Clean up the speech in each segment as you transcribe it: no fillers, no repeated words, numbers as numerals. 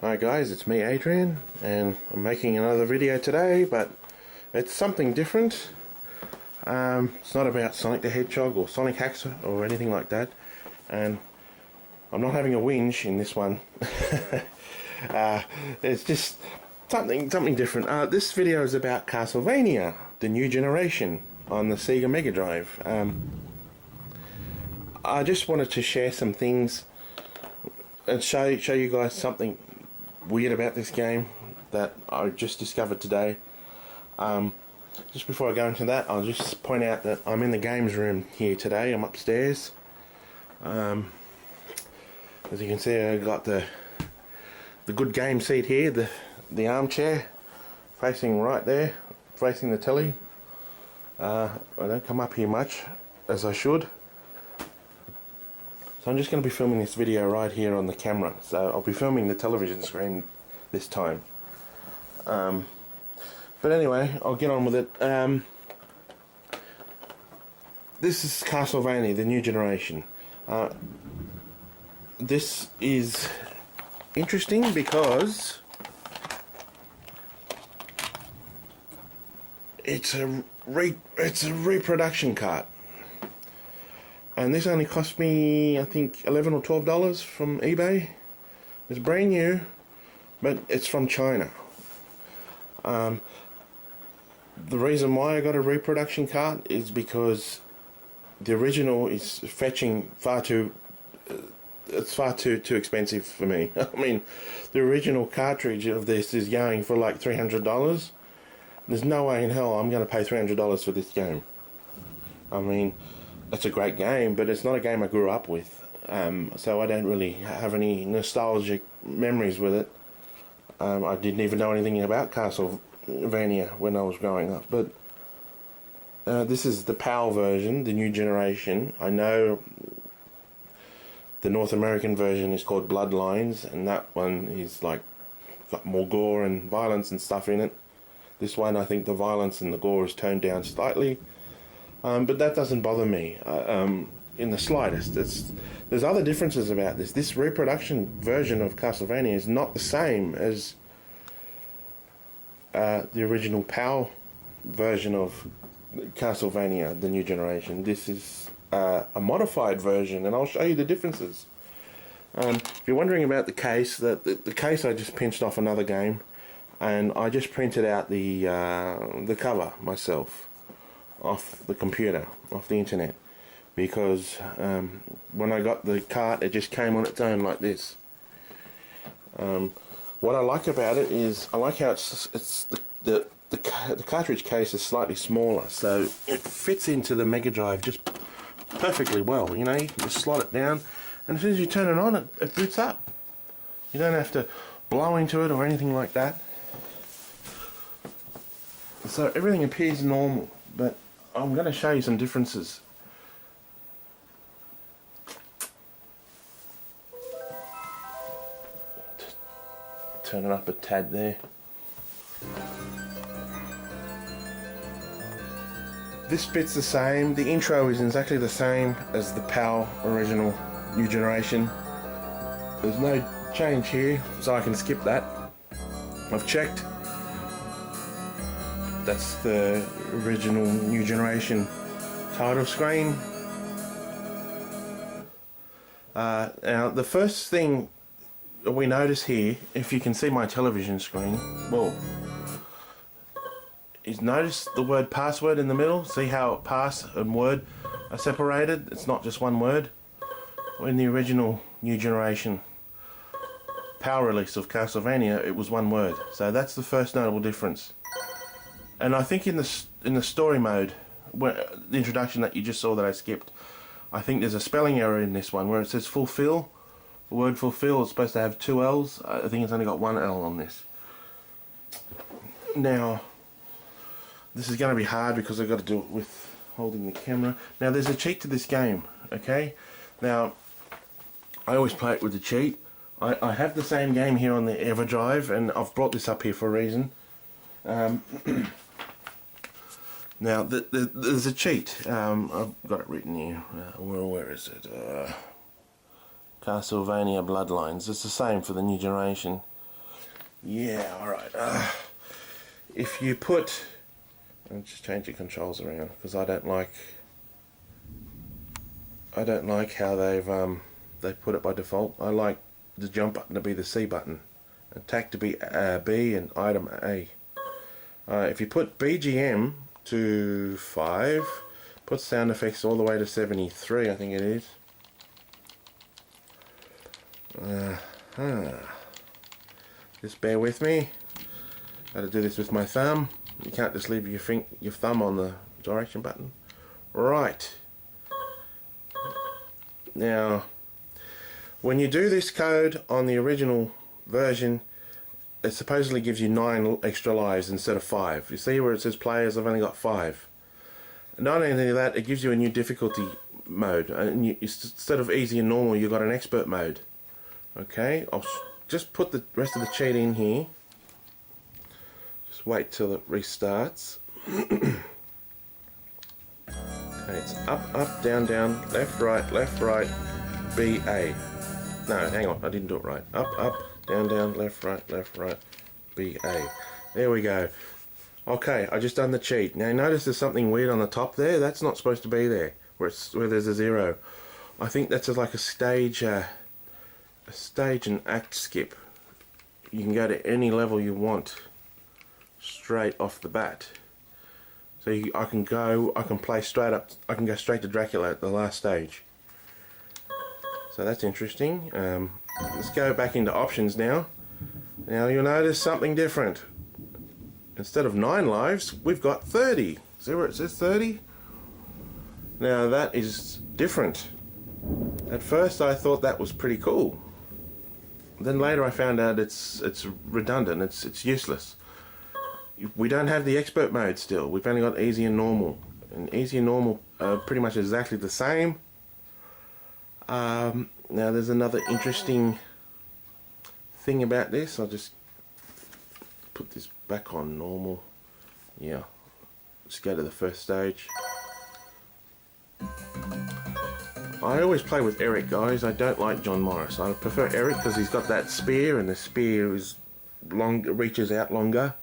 Hi guys, it's me Adrian, and I'm making another video today, but it's something different. It's not about Sonic the Hedgehog or Sonic Hacks or anything like that, and I'm not having a whinge in this one. It's just something different. This video is about Castlevania the New Generation on the Sega Mega Drive. I just wanted to share some things and show you guys something weird about this game that I just discovered today. Just before I go into that, I'll just point out that I'm in the games room here today. I'm upstairs. As you can see, I got the good game seat here, the armchair facing right there, facing the telly. I don't come up here much as I should. So I'm just going to be filming this video right here on the camera. So I'll be filming the television screen this time. But anyway, I'll get on with it. This is Castlevania the New Generation. This is interesting because it's a reproduction cart. And this only cost me, I think, $11 or $12 from eBay. It's brand new, but it's from China. The reason why I got a reproduction cart is because the original is fetching far too expensive for me. I mean, the original cartridge of this is going for like $300. There's no way in hell I'm going to pay $300 for this game. I mean, it's a great game, but it's not a game I grew up with, so I don't really have any nostalgic memories with it. I didn't even know anything about Castlevania when I was growing up, but this is the PAL version, the New Generation. I know the North American version is called Bloodlines, and that one is like got more gore and violence and stuff in it. This one, I think the violence and the gore is toned down slightly. But that doesn't bother me in the slightest. There's other differences about this. This reproduction version of Castlevania is not the same as the original PAL version of Castlevania the New Generation. This is a modified version, and I'll show you the differences. If you're wondering about the case, the case I just pinched off another game, and I just printed out the cover myself off the computer, off the internet, because when I got the cart, it just came on its own like this. What I like about it is I like how the cartridge case is slightly smaller, so it fits into the Mega Drive just perfectly well. You know, you just slot it down, and as soon as you turn it on, it boots up. You don't have to blow into it or anything like that. So everything appears normal, but I'm going to show you some differences. Just turn it up a tad there. This bit's the same. The intro is exactly the same as the PAL original New Generation. There's no change here, so I can skip that. I've checked. That's the original New Generation title screen. Now the first thing we notice here, if you can see my television screen, well, is notice the word password in the middle. See how pass and word are separated? It's not just one word. In the original New Generation PAL release of Castlevania, it was one word. So that's the first notable difference. And I think in the story mode, where the introduction that you just saw that I skipped, I think there's a spelling error in this one where it says fulfill. The word fulfill is supposed to have 2 L's. I think it's only got 1 L on this. Now, this is going to be hard because I've got to do it with holding the camera. Now, there's a cheat to this game, okay? Now, I always play it with the cheat. I have the same game here on the EverDrive, and I've brought this up here for a reason. Now, there's a cheat. I've got it written here. Where is it? Castlevania Bloodlines. It's the same for the New Generation. Yeah, alright. If you put... I'll just change the controls around, because I don't like how they put it by default. I like the jump button to be the C button, attack to be B, and item A. If you put BGM to 5, put sound effects all the way to 73, I think it is. Just bear with me. Got to do this with my thumb. You can't just leave your thumb on the direction button. Right. Now, when you do this code on the original version, it supposedly gives you 9 extra lives instead of 5. You see where it says players, I've only got 5. Not only that, it gives you a new difficulty mode. And instead of easy and normal, you've got an expert mode. Okay, I'll just put the rest of the cheat in here. Just wait till it restarts. Okay, it's up, down, left, right, B, A. No, hang on, I didn't do it right. Up, down, left, right, B, A. There we go. Okay, I just done the cheat. Now notice there's something weird on the top there. That's not supposed to be there, where there's a 0. I think that's like a stage and act skip. You can go to any level you want straight off the bat. So I can play straight up. I can go straight to Dracula at the last stage. So that's interesting. Let's go back into options now. Now you'll notice something different. Instead of 9 lives, we've got 30. See where it says 30? Now that is different. At first I thought that was pretty cool. Then later I found out it's redundant, it's useless. We don't have the expert mode still. We've only got easy and normal. And easy and normal are pretty much exactly the same. Now there's another interesting thing about this. I'll just put this back on normal. Yeah. Let's go to the first stage. I always play with Eric, guys. I don't like John Morris. I prefer Eric because he's got that spear, and the spear is reaches out longer.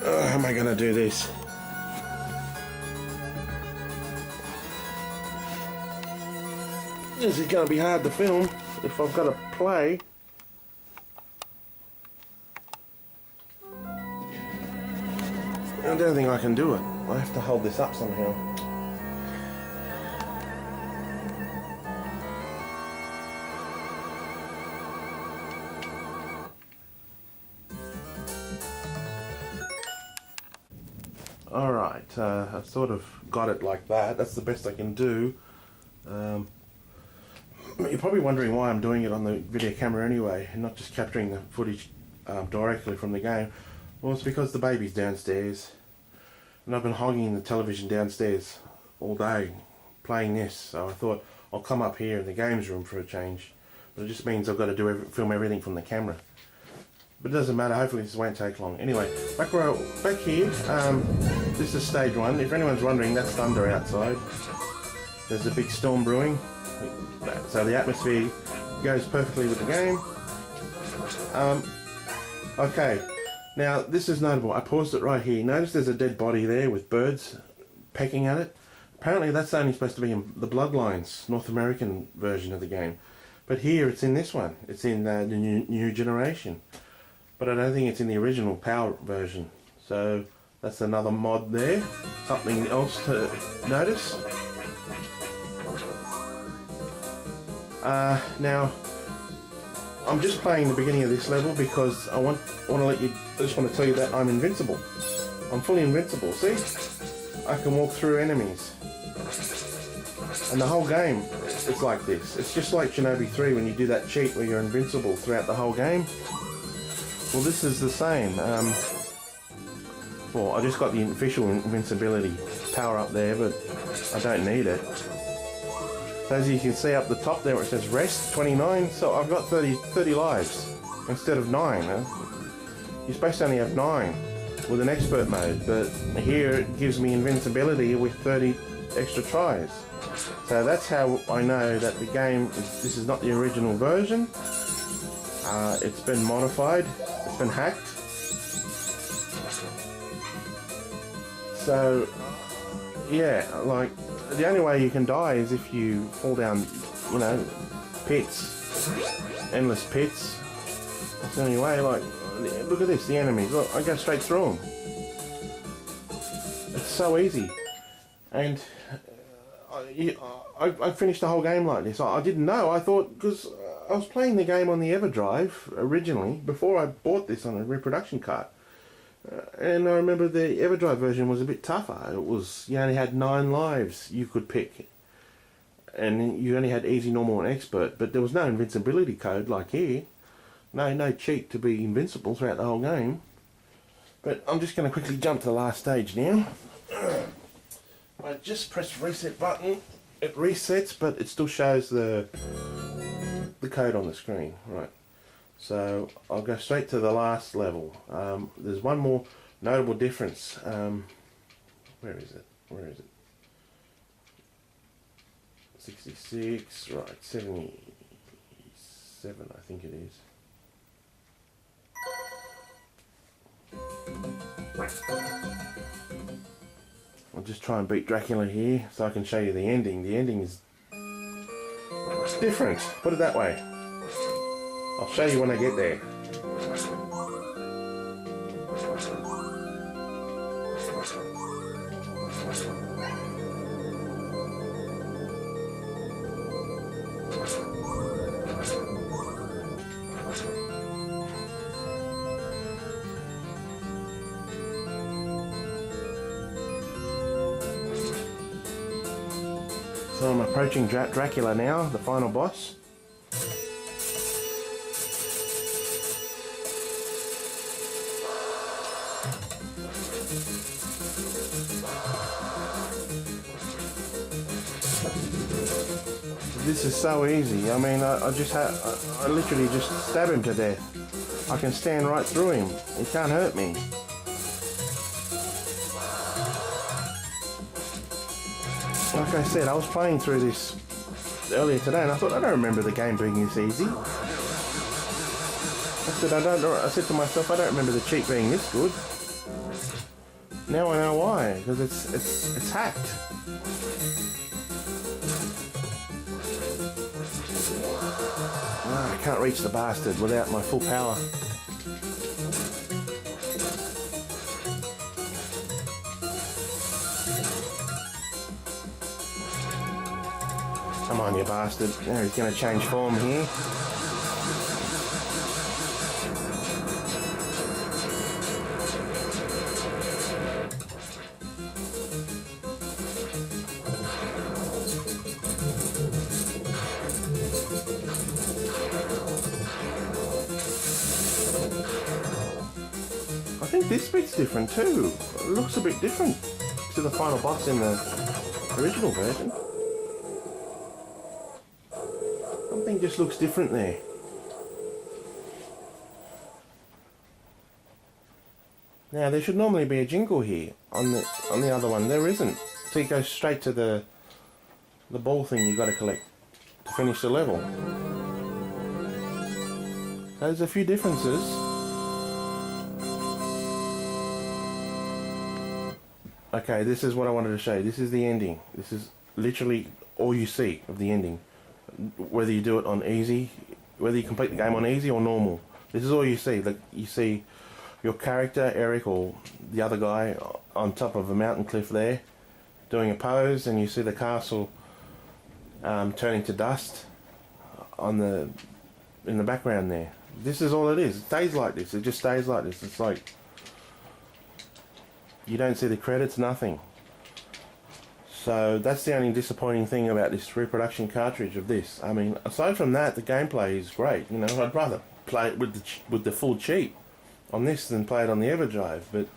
How am I going to do this? This is going to be hard to film if I've got to play. I don't think I can do it. I have to hold this up somehow. Alright, I've sort of got it like that. That's the best I can do. You're probably wondering why I'm doing it on the video camera anyway, and not just capturing the footage directly from the game. Well, it's because the baby's downstairs, and I've been hogging the television downstairs all day playing this, so I thought I'll come up here in the games room for a change. But it just means I've got to film everything from the camera. But it doesn't matter, hopefully this won't take long. Anyway, back here, this is stage 1. If anyone's wondering, that's thunder outside. There's a big storm brewing. So the atmosphere goes perfectly with the game. Okay, now this is notable. I paused it right here. Notice there's a dead body there with birds pecking at it. Apparently that's only supposed to be in the Bloodlines, North American version of the game. But here it's in this one. It's in the new generation. But I don't think it's in the original PAL version. So that's another mod there. Something else to notice. Now, I'm just playing the beginning of this level because I just want to tell you that I'm invincible. I'm fully invincible, see? I can walk through enemies. And the whole game, it's like this. It's just like Shinobi 3 when you do that cheat where you're invincible throughout the whole game. Well, this is the same. Well, I just got the official invincibility power up there, but I don't need it. So as you can see up the top there where it says rest, 29, so I've got 30 lives instead of 9. You're supposed to only have 9 with an expert mode, but here it gives me invincibility with 30 extra tries. So that's how I know that the game this is not the original version. It's been modified, it's been hacked. So, yeah, like, the only way you can die is if you fall down, you know, pits, endless pits. That's the only way. Like, look at this, the enemies. Look, I go straight through them. It's so easy. And I finished the whole game like this. I didn't know. I thought, because I was playing the game on the EverDrive originally, before I bought this on a reproduction cart. And I remember the EverDrive version was a bit tougher. It was, you only had 9 lives you could pick. And you only had easy, normal and expert. But there was no invincibility code like here. No cheat to be invincible throughout the whole game. But I'm just going to quickly jump to the last stage now. I just press the reset button. It resets, but it still shows the code on the screen. Right. So I'll go straight to the last level. There's one more notable difference. Where is it? 66, right, 77 I think it is. I'll just try and beat Dracula here so I can show you the ending. The ending is different, put it that way. I'll show you when I get there. So I'm approaching Dracula now, the final boss. This is so easy. I mean, I literally just stab him to death. I can stand right through him. He can't hurt me. Like I said, I was playing through this earlier today and I thought, I don't remember the game being this easy. I said to myself, I don't remember the cheat being this good. Now I know why, because it's hacked. I can't reach the bastard without my full power. Come on, you bastard. Now he's going to change form here. I think this bit's different too. It looks a bit different to the final boss in the original version. Something just looks different there. Now there should normally be a jingle here on the other one. There isn't. So you go straight to the ball thing you've got to collect to finish the level. So there's a few differences. Okay, this is what I wanted to show you. This is the ending. This is literally all you see of the ending. Whether you do it on easy, whether you complete the game on easy or normal. This is all you see. Like, you see your character, Eric, or the other guy on top of a mountain cliff there, doing a pose, and you see the castle turning to dust in the background there. This is all it is. It stays like this. It just stays like this. It's like, you don't see the credits, nothing. So that's the only disappointing thing about this reproduction cartridge of this. I mean, aside from that, the gameplay is great. You know, I'd rather play it with the full cheat on this than play it on the EverDrive. But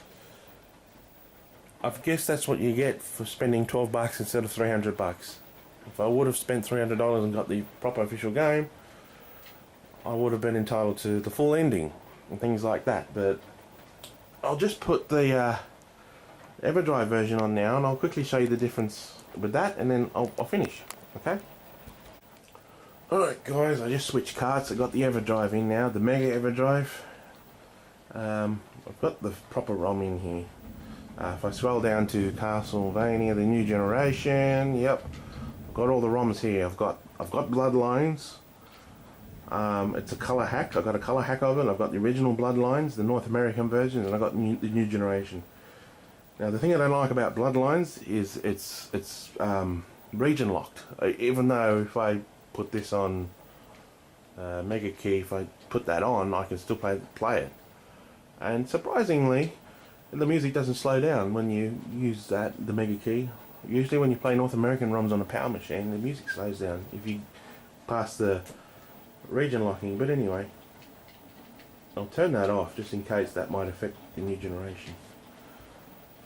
I guess that's what you get for spending $12 instead of $300. If I would have spent $300 and got the proper official game, I would have been entitled to the full ending and things like that. But I'll just put the EverDrive version on now, and I'll quickly show you the difference with that, and then I'll finish. Okay. Alright guys, I just switched carts. I got the EverDrive in now, the Mega EverDrive. I've got the proper ROM in here. If I scroll down to Castlevania the New Generation, yep, I've got all the ROMs here. I've got Bloodlines. It's a color hack. I've got a color hack of it. I've got the original Bloodlines, the North American version, and I've got the New Generation. Now the thing I don't like about Bloodlines is it's region locked. Even though if I put this on Mega Key, if I put that on, I can still play it. And surprisingly, the music doesn't slow down when you use the Mega Key. Usually when you play North American ROMs on a PAL machine, the music slows down if you pass the region locking. But anyway, I'll turn that off just in case that might affect the New Generation.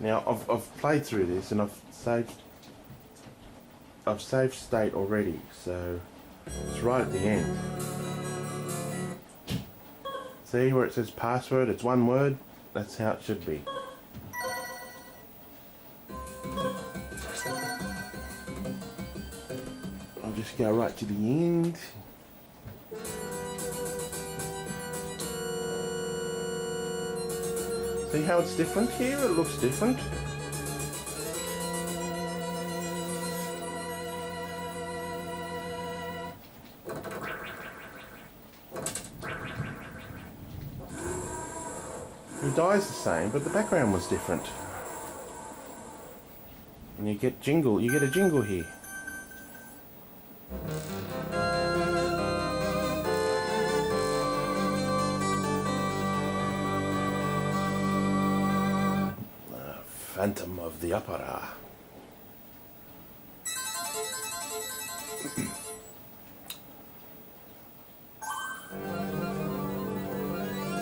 Now I've played through this and I've saved state already, so it's right at the end. See where it says password? It's one word. That's how it should be. I'll just go right to the end. See how it's different here? It looks different. The die's the same, but the background was different. And you get a jingle here. Phantom of the Opera.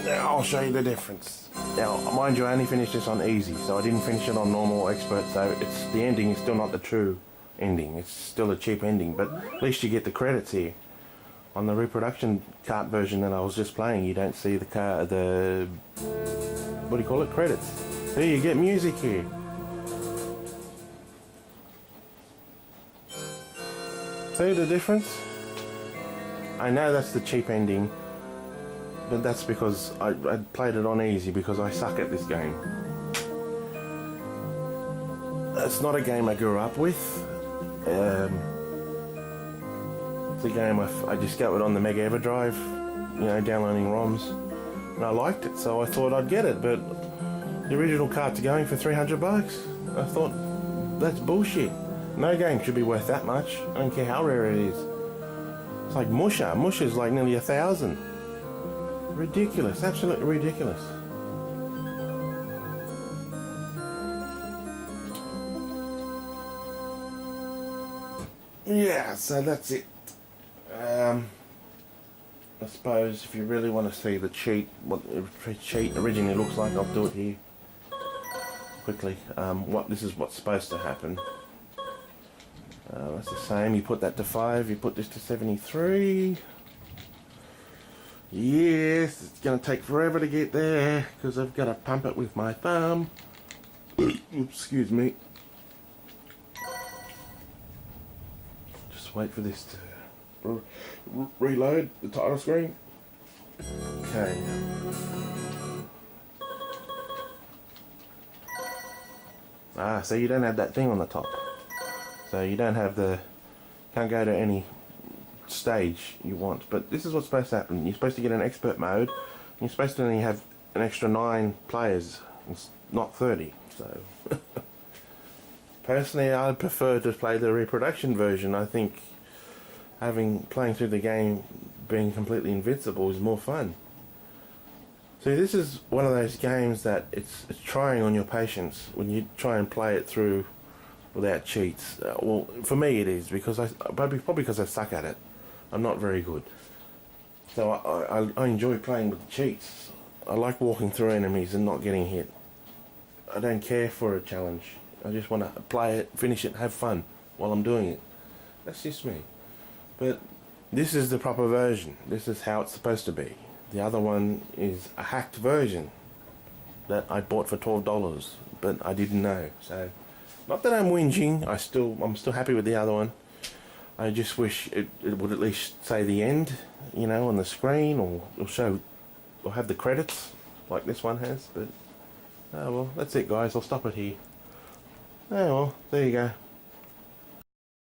Now I'll show you the difference. Now, mind you, I only finished this on easy, so I didn't finish it on normal or expert, so the ending is still not the true ending. It's still a cheap ending, but at least you get the credits here. On the Reproduction cart version that I was just playing, you don't see what do you call it, credits. See, you get music here. See the difference? I know that's the cheap ending, but that's because I played it on easy because I suck at this game. It's not a game I grew up with. It's a game I discovered on the Mega EverDrive, you know, downloading ROMs, and I liked it, so I thought I'd get it. But the original carts are going for $300. I thought that's bullshit. No game should be worth that much. I don't care how rare it is. It's like Musha. Musha's like nearly 1,000. Ridiculous, absolutely ridiculous. Yeah, so that's it. I suppose if you really want to see the cheat, what the cheat originally looks like, I'll do it here quickly. This is what's supposed to happen. That's the same. You put that to 5. You put this to 73. Yes, it's going to take forever to get there because I've got to pump it with my thumb. Excuse me. Just wait for this to reload the title screen. Okay. So you don't have that thing on the top. So you don't have can't go to any stage you want, but this is what's supposed to happen. You're supposed to get an expert mode. You're supposed to only have an extra 9 players, it's not 30. So personally, I'd prefer to play the Reproduction version. I think playing through the game being completely invincible is more fun. See, this is one of those games that it's trying on your patience when you try and play it through without cheats. Well, for me it is, because probably because I suck at it. I'm not very good. So I enjoy playing with the cheats. I like walking through enemies and not getting hit. I don't care for a challenge. I just want to play it, finish it, have fun while I'm doing it. That's just me. But this is the proper version. This is how it's supposed to be. The other one is a hacked version that I bought for $12, but I didn't know. So, not that I'm whinging. I'm still happy with the other one. I just wish it would at least say the end, you know, on the screen, or show, or have the credits, like this one has, but, oh well, that's it guys, I'll stop it here. Oh well, there you go.